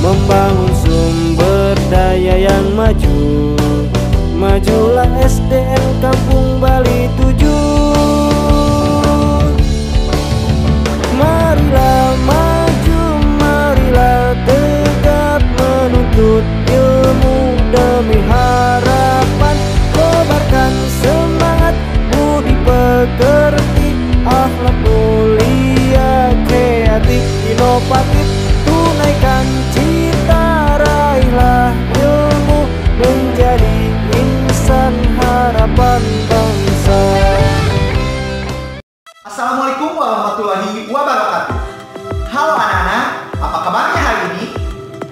membangun sumber daya yang maju. Majulah SDM Kampung Bali 7. Marilah maju, marilah tegap menuntut ilmu demi harapan. Kobarkan semangat, budi pekerti, akhlak mulia, kreatif, inovatif. Tunaikan cita, raihlah ilmu, menjadi insan harapan bangsa. Assalamualaikum warahmatullahi wabarakatuh. Halo anak-anak, apa kabarnya hari ini?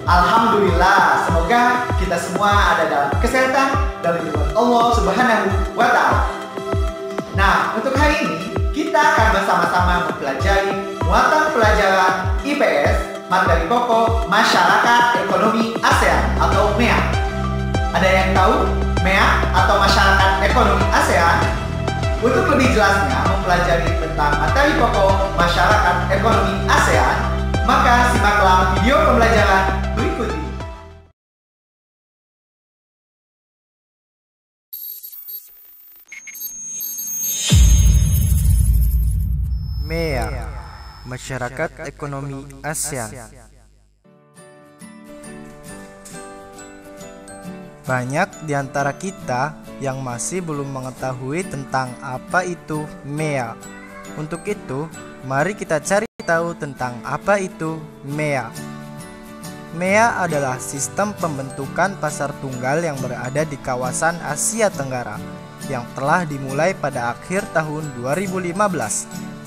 Alhamdulillah, semoga kita semua ada dalam kesehatan dan lindungan Allah Subhanahu wa Ta'ala. Nah, untuk hari ini kita akan bersama-sama mempelajari muatan pelajaran IPS materi pokok Masyarakat Ekonomi ASEAN atau MEA. Ada yang tahu MEA atau Masyarakat Ekonomi ASEAN? Untuk lebih jelasnya mempelajari tentang materi pokok Masyarakat Ekonomi ASEAN, maka simaklah video pembelajaran berikut ini. MEA, Masyarakat Ekonomi ASEAN. Banyak di antara kita yang masih belum mengetahui tentang apa itu MEA. Untuk itu, mari kita cari tahu tentang apa itu MEA. MEA adalah sistem pembentukan pasar tunggal yang berada di kawasan Asia Tenggara yang telah dimulai pada akhir tahun 2015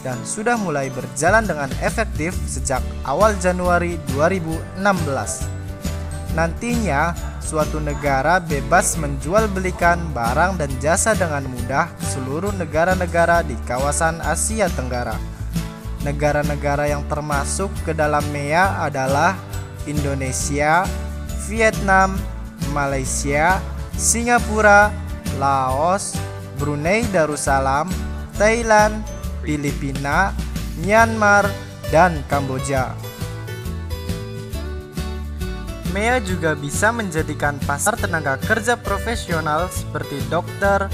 dan sudah mulai berjalan dengan efektif sejak awal Januari 2016. Nantinya, suatu negara bebas menjual belikan barang dan jasa dengan mudah seluruh negara-negara di kawasan Asia Tenggara. Negara-negara yang termasuk ke dalam MEA adalah Indonesia, Vietnam, Malaysia, Singapura, Laos, Brunei Darussalam, Thailand, Filipina, Myanmar, dan Kamboja. MEA juga bisa menjadikan pasar tenaga kerja profesional seperti dokter,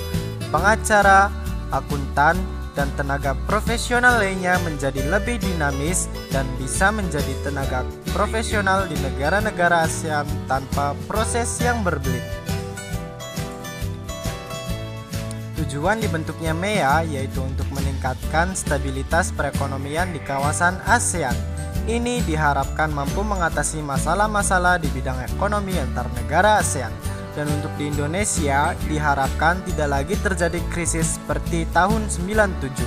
pengacara, akuntan, dan tenaga profesional lainnya menjadi lebih dinamis dan bisa menjadi tenaga profesional di negara-negara ASEAN tanpa proses yang berbelit. Tujuan dibentuknya MEA yaitu untuk meningkatkan stabilitas perekonomian di kawasan ASEAN. Ini diharapkan mampu mengatasi masalah-masalah di bidang ekonomi antar negara ASEAN. Dan untuk di Indonesia diharapkan tidak lagi terjadi krisis seperti tahun 97.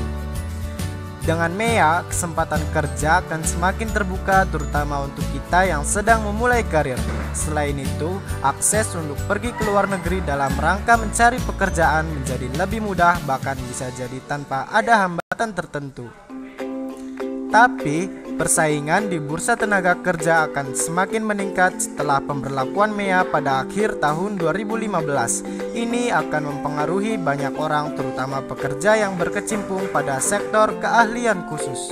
Dengan MEA, kesempatan kerja akan semakin terbuka terutama untuk kita yang sedang memulai karir. Selain itu, akses untuk pergi ke luar negeri dalam rangka mencari pekerjaan menjadi lebih mudah, bahkan bisa jadi tanpa ada hambatan tertentu. Tapi, persaingan di bursa tenaga kerja akan semakin meningkat setelah pemberlakuan MEA pada akhir tahun 2015. Ini akan mempengaruhi banyak orang, terutama pekerja yang berkecimpung pada sektor keahlian khusus.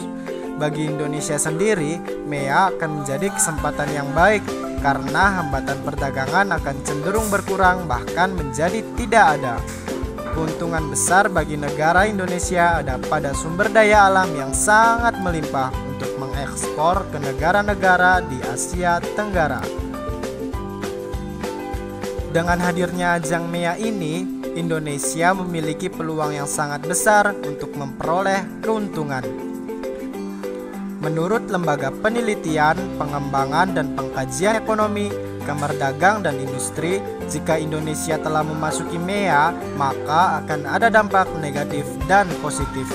Bagi Indonesia sendiri, MEA akan menjadi kesempatan yang baik karena hambatan perdagangan akan cenderung berkurang bahkan menjadi tidak ada. Keuntungan besar bagi negara Indonesia ada pada sumber daya alam yang sangat melimpah untuk mengekspor ke negara-negara di Asia Tenggara. Dengan hadirnya ajang MEA ini, Indonesia memiliki peluang yang sangat besar untuk memperoleh keuntungan. Menurut Lembaga Penelitian, Pengembangan, dan Pengkajian Ekonomi, Kamar Dagang dan Industri, jika Indonesia telah memasuki MEA, maka akan ada dampak negatif dan positif.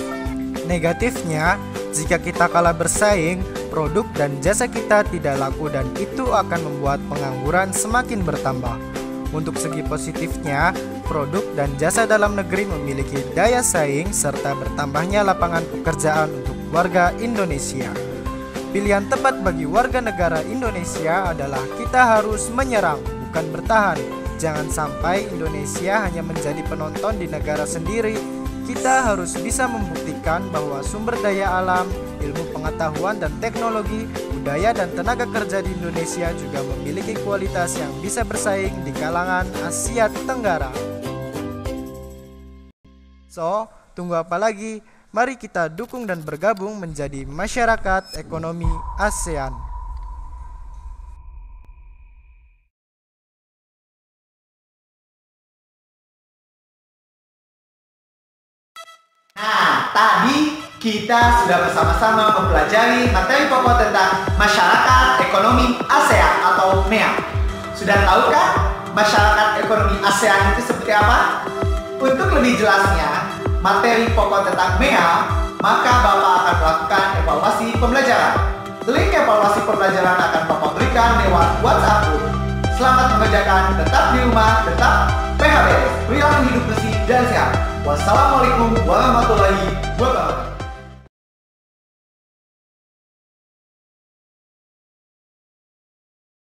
Negatifnya, jika kita kalah bersaing, produk dan jasa kita tidak laku dan itu akan membuat pengangguran semakin bertambah. Untuk segi positifnya, produk dan jasa dalam negeri memiliki daya saing serta bertambahnya lapangan pekerjaan untuk warga Indonesia. Pilihan tepat bagi warga negara Indonesia adalah kita harus menyerang, bukan bertahan. Jangan sampai Indonesia hanya menjadi penonton di negara sendiri. Kita harus bisa membuktikan bahwa sumber daya alam, ilmu pengetahuan dan teknologi budaya dan tenaga kerja di Indonesia juga memiliki kualitas yang bisa bersaing di kalangan Asia Tenggara. So, tunggu apa lagi? Mari kita dukung dan bergabung menjadi masyarakat ekonomi ASEAN. Nah, tadi kita sudah bersama-sama mempelajari materi pokok tentang masyarakat ekonomi ASEAN atau MEA. Sudah tahu kan masyarakat ekonomi ASEAN itu seperti apa? Untuk lebih jelasnya, materi pokok tentang MEA, maka Bapak akan melakukan evaluasi pembelajaran. Link evaluasi pembelajaran akan Bapak berikan lewat WhatsApp Group. Selamat mengerjakan, tetap di rumah, tetap PHBS, perilaku hidup bersih dan sehat. Wassalamualaikum warahmatullahi wabarakatuh.